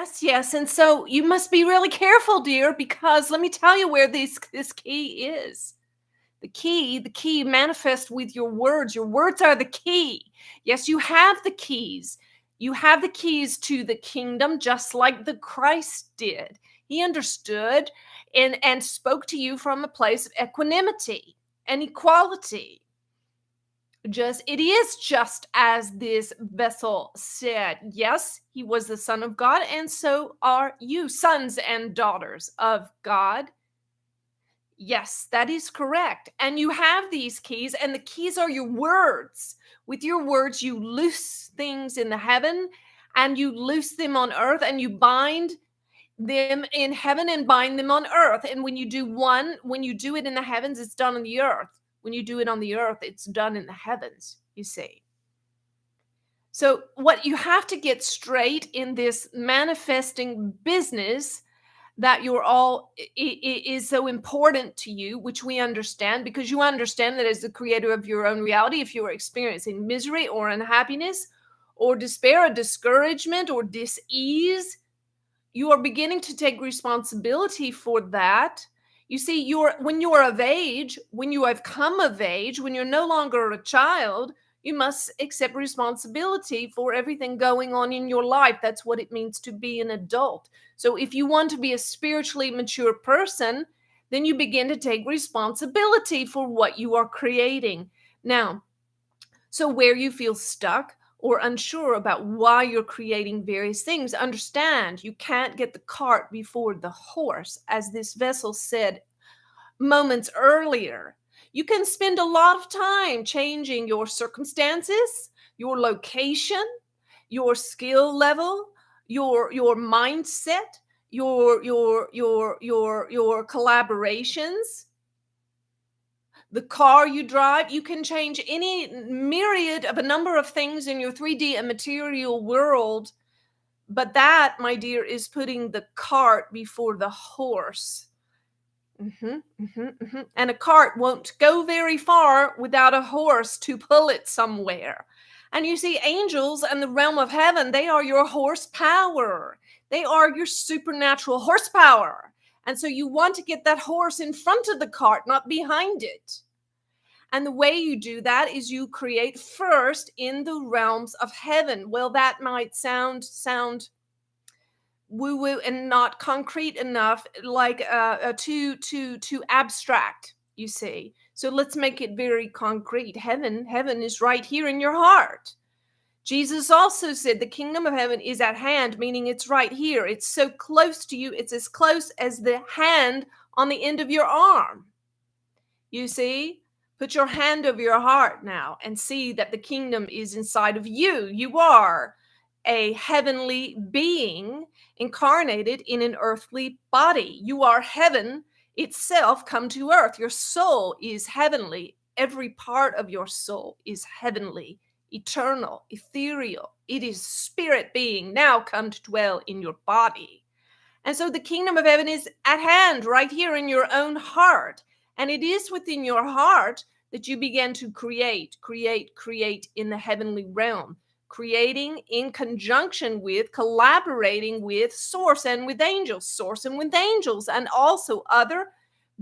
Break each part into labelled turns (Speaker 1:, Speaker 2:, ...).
Speaker 1: Yes, yes. And so you must be really careful, dear, because let me tell you where this key is. The key manifests with your words. Your words are the key. Yes, you have the keys. You have the keys to the kingdom, just like the Christ did. He understood and spoke to you from a place of equanimity and equality. Just it is just as this vessel said. Yes, he was the Son of God, and so are you, sons and daughters of God. Yes, that is correct. And you have these keys, and the keys are your words. With your words, you loose things in the heaven and you loose them on earth, and you bind them in heaven and bind them on earth. And when you do when you do it in the heavens, it's done on the earth. When you do it on the earth, it's done in the heavens, you see. So, what you have to get straight in this manifesting business that you're all is so important to you, which we understand, because you understand that as the creator of your own reality, if you are experiencing misery or unhappiness or despair or discouragement or dis-ease, you are beginning to take responsibility for that. You see, when you are of age, when you have come of age, when you're no longer a child, you must accept responsibility for everything going on in your life. That's what it means to be an adult. So if you want to be a spiritually mature person, then you begin to take responsibility for what you are creating. Now, so where you feel stuck or unsure about why you're creating various things, understand you can't get the cart before the horse, as this vessel said moments earlier. You can spend a lot of time changing your circumstances, your location, your skill level, your mindset, your collaborations, the car you drive. You can change any myriad of a number of things in your 3D and material world. But that, my dear, is putting the cart before the horse. And a cart won't go very far without a horse to pull it somewhere. And you see, angels and the realm of heaven, they are your horsepower. They are your supernatural horsepower. And so you want to get that horse in front of the cart, not behind it. And the way you do that is you create first in the realms of heaven. Well, that might sound woo-woo and not concrete enough, like too abstract, you see. So let's make it very concrete. Heaven is right here in your heart. Jesus also said the kingdom of heaven is at hand, meaning it's right here. It's so close to you. It's as close as the hand on the end of your arm. You see? Put your hand over your heart now and see that the kingdom is inside of you. You are a heavenly being incarnated in an earthly body. You are heaven itself come to earth. Your soul is heavenly. Every part of your soul is heavenly, eternal, ethereal. It is spirit being now come to dwell in your body. And so the kingdom of heaven is at hand right here in your own heart. And it is within your heart that you begin to create in the heavenly realm, creating in conjunction with, collaborating with source and with angels, and also other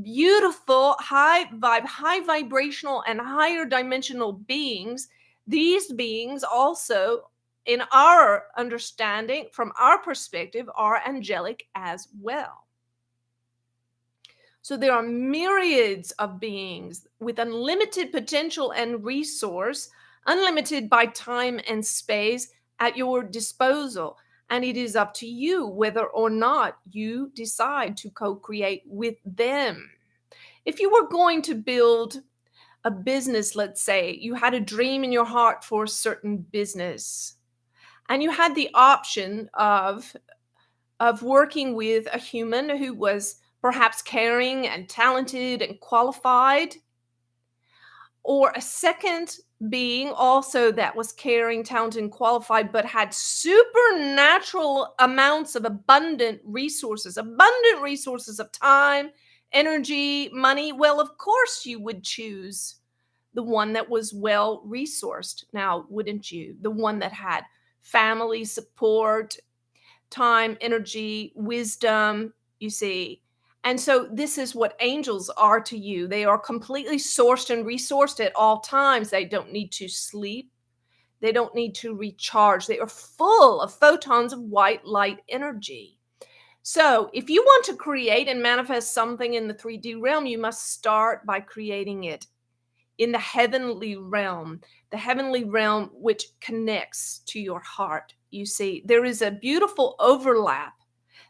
Speaker 1: beautiful high vibrational and higher dimensional beings. These beings also, in our understanding, from our perspective, are angelic as well. So there are myriads of beings with unlimited potential and resource, unlimited by time and space, at your disposal. And it is up to you whether or not you decide to co-create with them. If you were going to build a business, let's say you had a dream in your heart for a certain business, and you had the option of working with a human who was perhaps caring and talented and qualified, or a second being also that was caring, talented, and qualified, but had supernatural amounts of abundant resources of time, energy, money. Well, of course you would choose the one that was well resourced. Now, wouldn't you? The one that had family support, time, energy, wisdom, you see. And so this is what angels are to you. They are completely sourced and resourced at all times. They don't need to sleep. They don't need to recharge. They are full of photons of white light energy. So, if you want to create and manifest something in the 3D realm, you must start by creating it in the heavenly realm which connects to your heart. You see, there is a beautiful overlap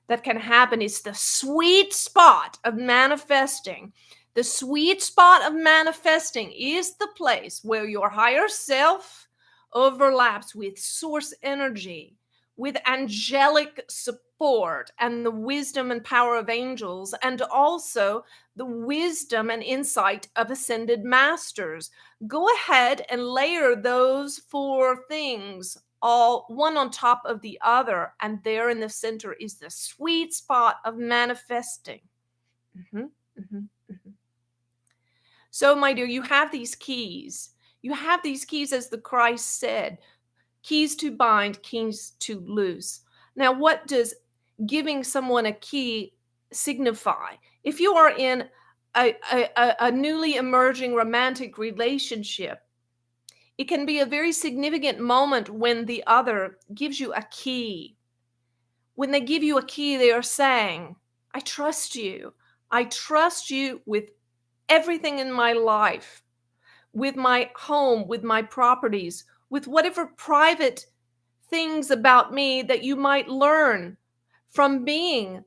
Speaker 1: that can happen. It's the sweet spot of manifesting. The sweet spot of manifesting is the place where your higher self overlaps with source energy, with angelic support, and the wisdom and power of angels, and also the wisdom and insight of ascended masters. Go ahead and layer those four things all one on top of the other, and there in the center is the sweet spot of manifesting. Mhm, mhm, mhm. So, my dear, you have these keys. You have these keys, as the Christ said, keys to bind, keys to loose. Now, what does giving someone a key signify? If you are in a newly emerging romantic relationship, it can be a very significant moment when the other gives you a key. When they give you a key, they are saying, I trust you. I trust you with everything in my life, with my home, with my properties, with whatever private things about me that you might learn from being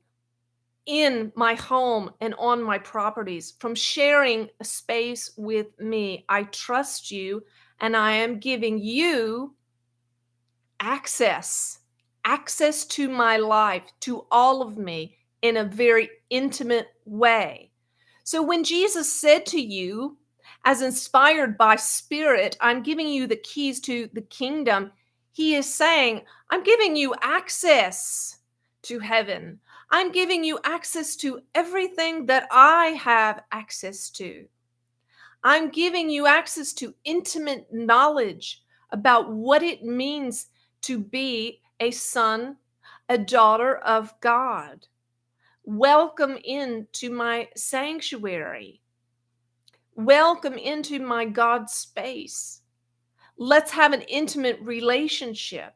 Speaker 1: in my home and on my properties, from sharing a space with me. I trust you, and I am giving you access, access to my life, to all of me in a very intimate way. So when Jesus said to you, as inspired by spirit, I'm giving you the keys to the kingdom, he is saying, I'm giving you access to heaven. I'm giving you access to everything that I have access to. I'm giving you access to intimate knowledge about what it means to be a son, a daughter of God. Welcome into my sanctuary. Welcome into my God space. Let's have an intimate relationship.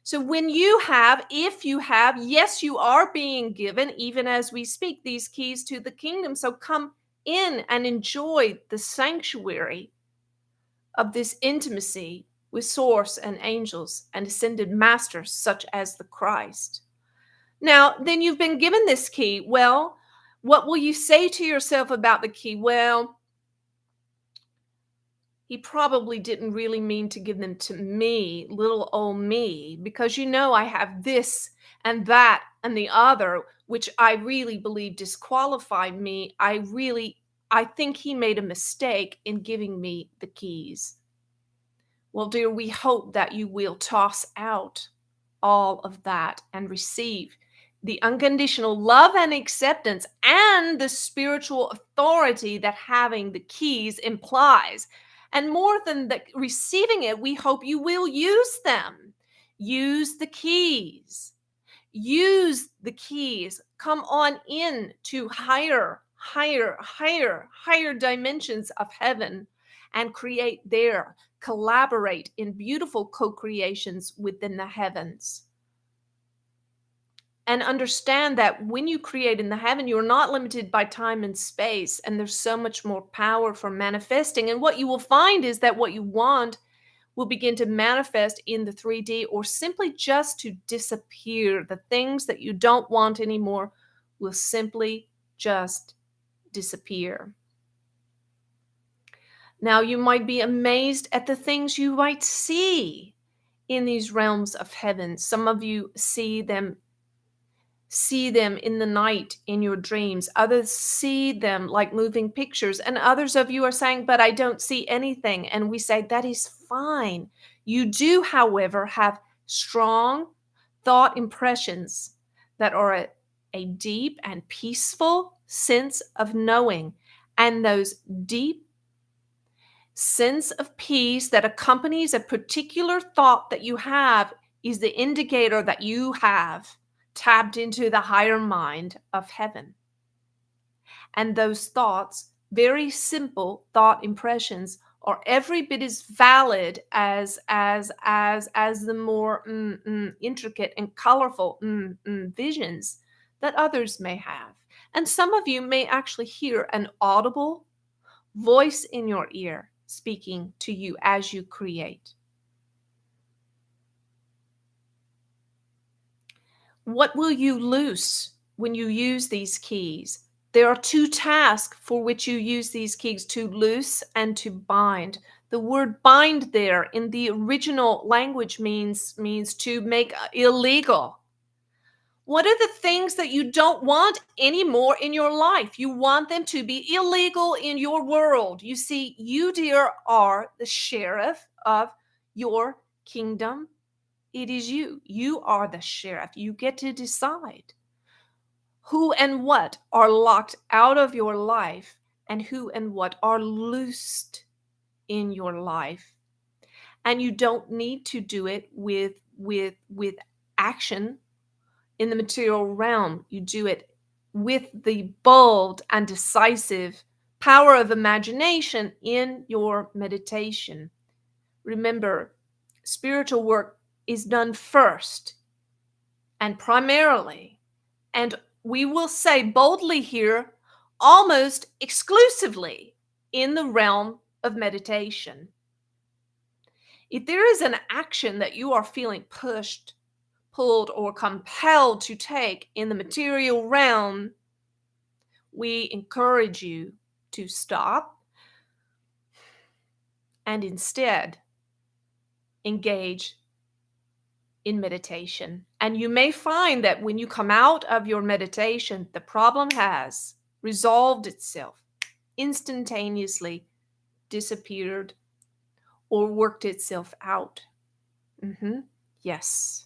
Speaker 1: So when you have, if you have, yes, you are being given, even as we speak, these keys to the kingdom. So come in and enjoy the sanctuary of this intimacy with source and angels and ascended masters such as the Christ. Now, then you've been given this key. Well, what will you say to yourself about the key? Well, he probably didn't really mean to give them to me, little old me, because I have this and that and the other, which I really believe disqualified me. I think he made a mistake in giving me the keys. Well, dear, we hope that you will toss out all of that and receive the unconditional love and acceptance and the spiritual authority that having the keys implies. And more than receiving it, we hope you will use them. Use the keys. Use the keys. Come on in to higher dimensions of heaven and create there. Collaborate in beautiful co-creations within the heavens. And understand that when you create in the heaven, you're not limited by time and space, and there's so much more power for manifesting. And what you will find is that what you want will begin to manifest in the 3D, or simply just to disappear. The things that you don't want anymore will simply just disappear. Now, you might be amazed at the things you might see in these realms of heaven. Some of you see them in the night in your dreams. Others see them like moving pictures, and others of you are saying, but I don't see anything. And we say, that is fine. You do, however, have strong thought impressions that are a deep and peaceful sense of knowing. And those deep sense of peace that accompanies a particular thought that you have is the indicator that you have tapped into the higher mind of heaven. And those thoughts, very simple thought impressions, are every bit as valid as the more intricate and colorful visions that others may have. And some of you may actually hear an audible voice in your ear speaking to you as you create. What will you loose when you use these keys? There are two tasks for which you use these keys: to loose and to bind. The word bind there in the original language means to make illegal. What are the things that you don't want anymore in your life? You want them to be illegal in your world. You see, you, dear, are the sheriff of your kingdom. It is you. You are the sheriff. You get to decide who and what are locked out of your life and who and what are loosed in your life. And you don't need to do it with action in the material realm. You do it with the bold and decisive power of imagination in your meditation. Remember, spiritual work is done first and primarily, and we will say boldly here, almost exclusively in the realm of meditation. If there is an action that you are feeling pushed, pulled, or compelled to take in the material realm, we encourage you to stop and instead engage in meditation. And you may find that when you come out of your meditation, the problem has resolved itself, instantaneously disappeared, or worked itself out. Yes.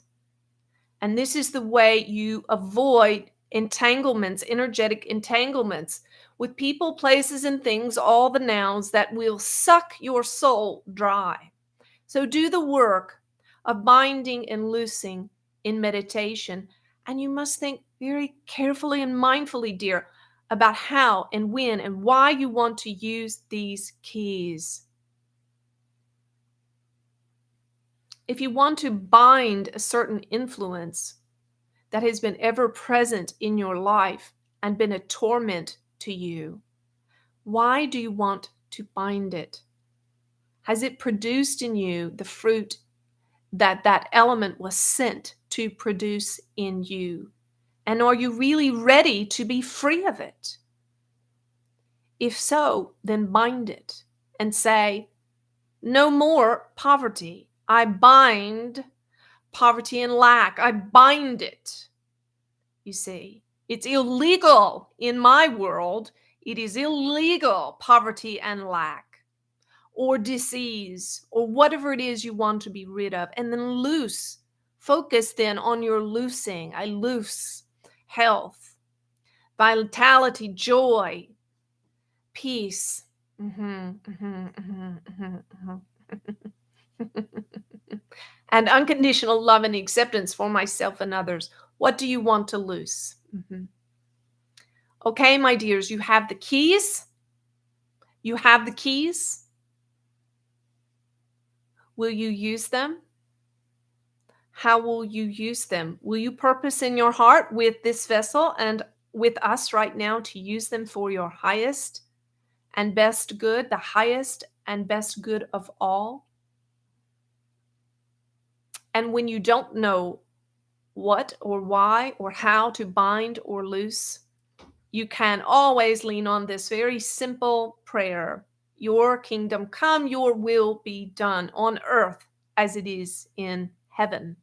Speaker 1: And this is the way you avoid entanglements, energetic entanglements with people, places, and things, all the nouns that will suck your soul dry. So do the work of binding and loosing in meditation. And you must think very carefully and mindfully, dear, about how and when and why you want to use these keys. If you want to bind a certain influence that has been ever present in your life and been a torment to you, why do you want to bind it? Has it produced in you the fruit that element was sent to produce in you? And are you really ready to be free of it? If so, then bind it and say, no more poverty. I bind poverty and lack. I bind it. You see, it's illegal in my world. It is illegal, poverty and lack, or disease, or whatever it is you want to be rid of. And then loose. Focus then on your loosing. I loose health, vitality, joy, peace. And unconditional love and acceptance for myself and others. What do you want to loose? Okay, my dears, you have the keys. You have the keys. Will you use them? How will you use them? Will you purpose in your heart with this vessel and with us right now to use them for your highest and best good, the highest and best good of all? And when you don't know what or why or how to bind or loose, you can always lean on this very simple prayer. Your kingdom come, your will be done on earth as it is in heaven.